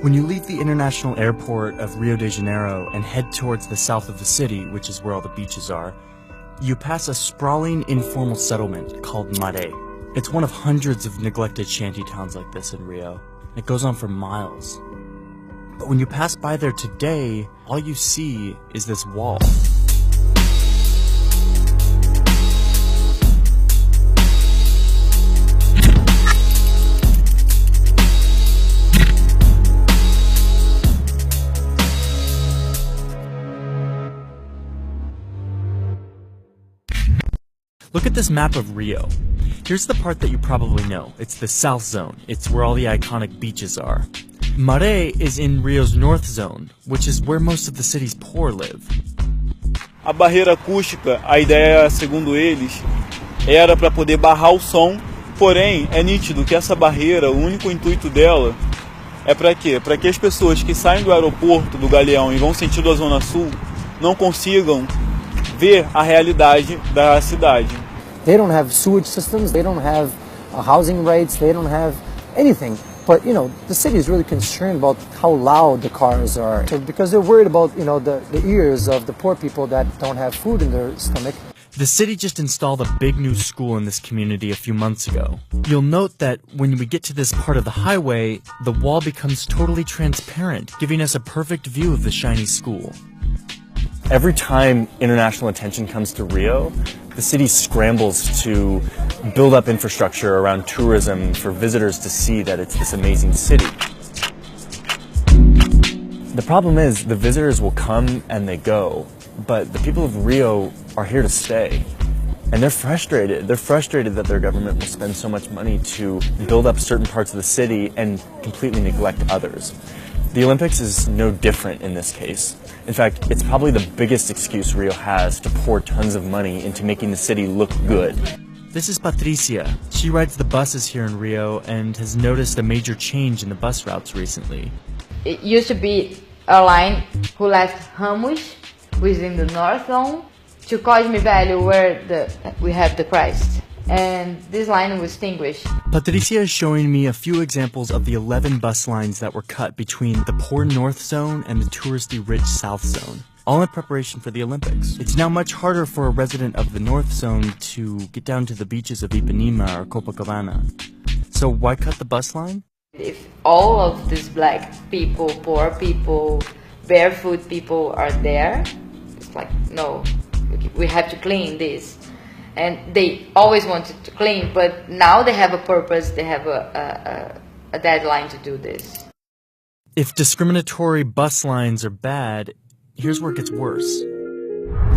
When you leave the international airport of Rio de Janeiro and head towards the south of the city, which is where all the beaches are, you pass a sprawling informal settlement called Mare. It's one of hundreds of neglected shanty towns like this in Rio. It goes on for miles. But when you pass by there today, all you see is this wall. Look at this map of Rio. Here's the part that you probably know. It's the South Zone. It's where all the iconic beaches are. Mare is in Rio's North Zone, which is where most of the city's poor live. A barreira acústica, a ideia, segundo eles, era para poder barrar o som, porém é nítido que essa barreira, o único intuito dela é para quê? Para que as pessoas que saem do aeroporto do Galeão e vão sentido a Zona Sul não consigam ver a realidade da cidade. They don't have sewage systems, they don't have housing rates, they don't have anything. But, you know, the city is really concerned about how loud the cars are. So, because they're worried about, you know, the ears of the poor people that don't have food in their stomach. The city just installed a big new school in this community a few months ago. You'll note that when we get to this part of the highway, the wall becomes totally transparent, giving us a perfect view of the shiny school. Every time international attention comes to Rio, the city scrambles to build up infrastructure around tourism for visitors to see that it's this amazing city. The problem is, the visitors will come and they go, but the people of Rio are here to stay. And they're frustrated. They're frustrated that their government will spend so much money to build up certain parts of the city and completely neglect others. The Olympics is no different in this case. In fact, it's probably the biggest excuse Rio has to pour tons of money into making the city look good. This is Patricia. She rides the buses here in Rio and has noticed a major change in the bus routes recently. It used to be a line who left Ramos, who is in the North Zone, to Cosme Velho, where we have the Christ. And this line was extinguished. Patricia is showing me a few examples of the 11 bus lines that were cut between the poor North Zone and the touristy rich South Zone, all in preparation for the Olympics. It's now much harder for a resident of the North Zone to get down to the beaches of Ipanema or Copacabana. So why cut the bus line? If all of these black people, poor people, barefoot people are there, it's like, no, we have to clean this. And they always wanted to clean, but now they have a purpose, they have a deadline to do this. If discriminatory bus lines are bad, here's where it gets worse.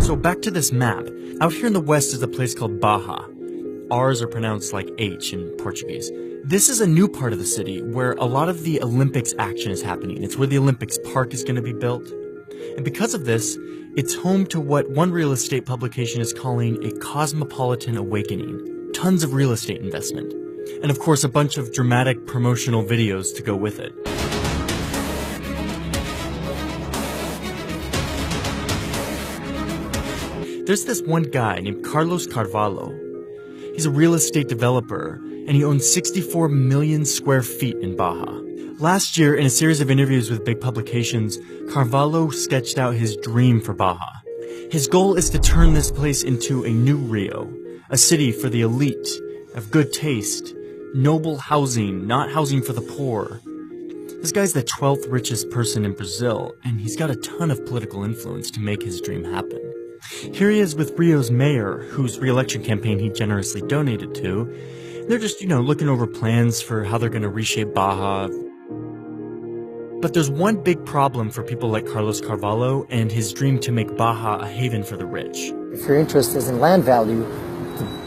So back to this map. Out here in the west is a place called Baja. R's are pronounced like H in Portuguese. This is a new part of the city where a lot of the Olympics action is happening. It's where the Olympics Park is going to be built. And because of this, it's home to what one real estate publication is calling a cosmopolitan awakening. Tons of real estate investment. And of course, a bunch of dramatic promotional videos to go with it. There's this one guy named Carlos Carvalho. He's a real estate developer, and he owns 64 million square feet in Baja. Last year, in a series of interviews with big publications, Carvalho sketched out his dream for Baja. His goal is to turn this place into a new Rio, a city for the elite, of good taste, noble housing, not housing for the poor. This guy's the 12th richest person in Brazil, and he's got a ton of political influence to make his dream happen. Here he is with Rio's mayor, whose re-election campaign he generously donated to. They're just, looking over plans for how they're going to reshape Baja. But there's one big problem for people like Carlos Carvalho and his dream to make Baja a haven for the rich. If your interest is in land value,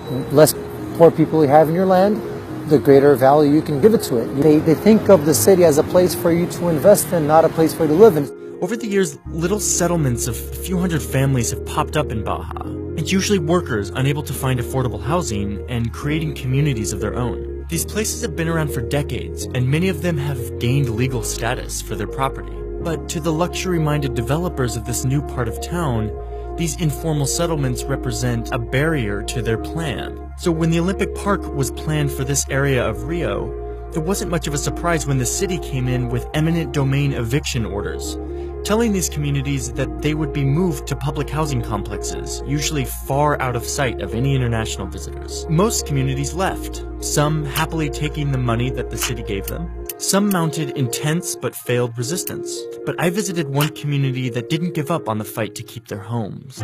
the less poor people you have in your land, the greater value you can give it to it. They think of the city as a place for you to invest in, not a place for you to live in. Over the years, little settlements of a few hundred families have popped up in Baja. It's usually workers unable to find affordable housing and creating communities of their own. These places have been around for decades, and many of them have gained legal status for their property. But to the luxury-minded developers of this new part of town, these informal settlements represent a barrier to their plan. So when the Olympic Park was planned for this area of Rio, It wasn't much of a surprise when the city came in with eminent domain eviction orders, telling these communities that they would be moved to public housing complexes, usually far out of sight of any international visitors. Most communities left, some happily taking the money that the city gave them. Some mounted intense but failed resistance. But I visited one community that didn't give up on the fight to keep their homes.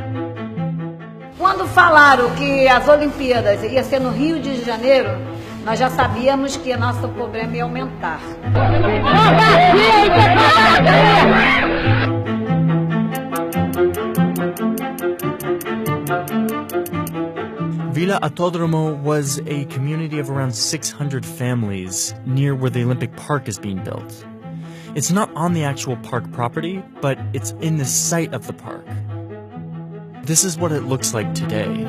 Quando falaram que as Olimpíadas ia ser no Rio de Janeiro, nós já sabíamos que nosso problema ia aumentar. Villa Autódromo was a community of around 600 families near where the Olympic Park is being built. It's not on the actual park property, but it's in the site of the park. This is what it looks like today.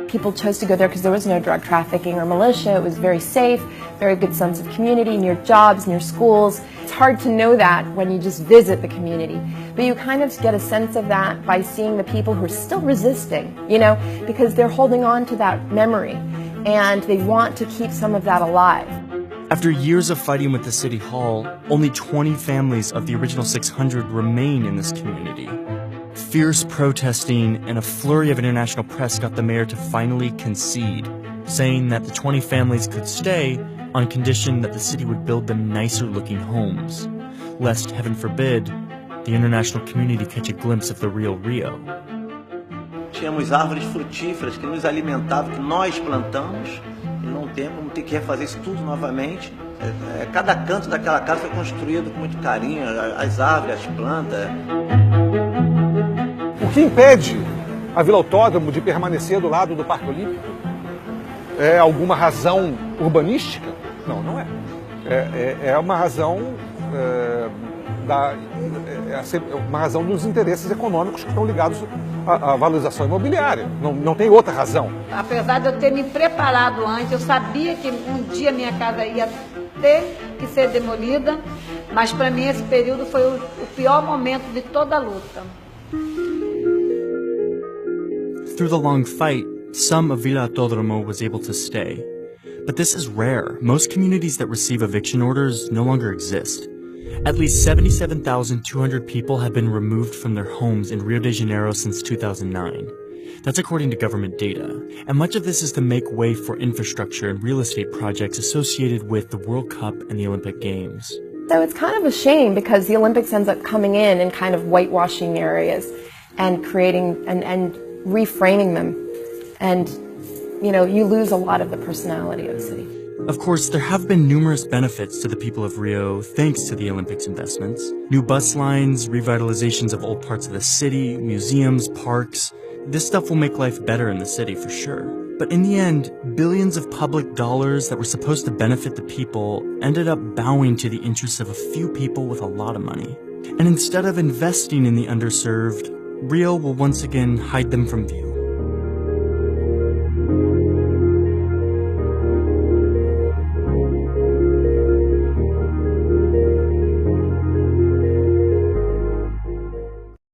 People chose to go there because there was no drug trafficking or militia. It was very safe, very good sense of community, near jobs, near schools. It's hard to know that when you just visit the community, but you kind of get a sense of that by seeing the people who are still resisting, you know, because they're holding on to that memory and they want to keep some of that alive. After years of fighting with the city hall, only 20 families of the original 600 remain in this community. Fierce protesting and a flurry of international press got the mayor to finally concede, saying that the 20 families could stay on condition that the city would build them nicer-looking homes, lest, heaven forbid, the international community catch a glimpse of the real Rio. Tínhamos árvores frutíferas que nos alimentavam, que nós plantamos, e não vamos ter que refazer isso tudo novamente. Cada canto daquela casa foi construído com muito carinho, as árvores, as plantas. O que impede a Vila Autódromo de permanecer do lado do Parque Olímpico? É alguma razão urbanística? Não, não é. É uma razão uma razão dos interesses econômicos que estão ligados à valorização imobiliária. Não tem outra razão. Apesar de eu ter me preparado antes, eu sabia que um dia minha casa ia ter que ser demolida, mas para mim esse período foi o pior momento de toda a luta. Through the long fight, some of Villa Autódromo was able to stay. But this is rare. Most communities that receive eviction orders no longer exist. At least 77,200 people have been removed from their homes in Rio de Janeiro since 2009. That's according to government data. And much of this is to make way for infrastructure and real estate projects associated with the World Cup and the Olympic Games. So it's kind of a shame because the Olympics ends up coming in and kind of whitewashing areas and creating and reframing them. And, you know, you lose a lot of the personality of the city. Of course, there have been numerous benefits to the people of Rio thanks to the Olympics investments. New bus lines, revitalizations of old parts of the city, museums, parks. This stuff will make life better in the city for sure. But in the end, billions of public dollars that were supposed to benefit the people ended up bowing to the interests of a few people with a lot of money. And instead of investing in the underserved, Rio will once again hide them from view.